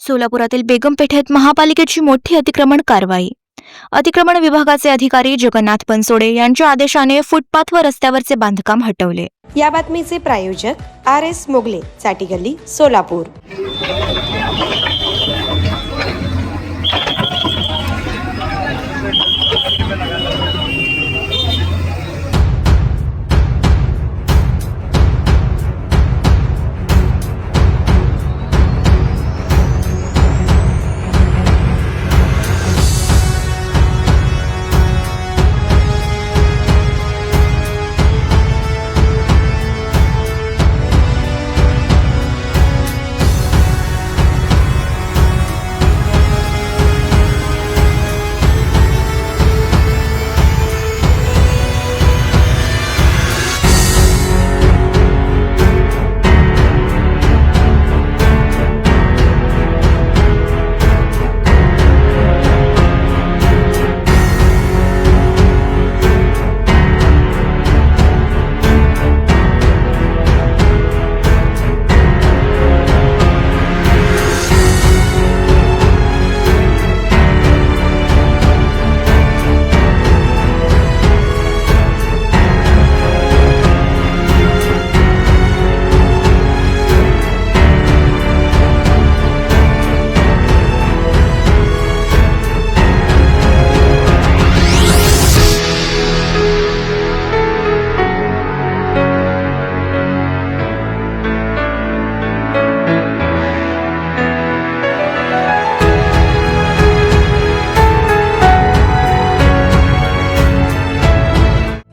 सोलापुरातील बेगम पेठेत महापालिकेची मोठी अतिक्रमण कारवाई. अतिक्रमण विभागाचे अधिकारी जगन्नाथ बनसोडे यांच्या आदेशाने फुटपाथ व रस्त्यावरचे बांधकाम हटवले. या बातमीचे प्रायोजक RS मोगले, चाटी गल्ली, सोलापूर.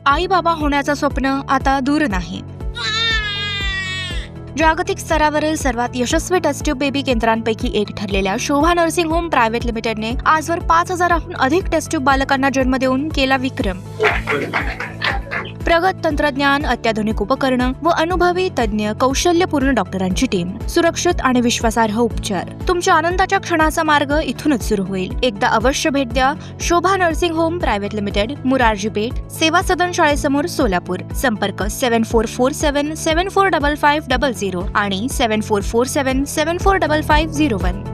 आई बाबा होण्याचं स्वप्न आता दूर नाही. जागतिक स्तरावरील सर्वात यशस्वी टेस्ट ट्यूब बेबी केंद्रांपैकी एक ठरलेल्या शोभा नर्सिंग होम प्रायव्हेट लिमिटेडने आजवर 5,000हून अधिक टेस्ट ट्यूब बालकांना जन्म देऊन केला विक्रम. प्रगत तंत्रज्ञान, अत्याधुनिक उपकरणं व अनुभवी तज्ज्ञ कौशल्यपूर्ण डॉक्टरांची टीम, सुरक्षित आणि विश्वासार्ह उपचार. तुमच्या आनंदाच्या क्षणाचा मार्ग इथूनच सुरू होईल. एकदा अवश्य भेट द्या Shobha nursing home private limited, Murarji Peth, Seva Sadan शाळेसमोर, Solapur. संपर्क 7447745500 आणि 7447745501.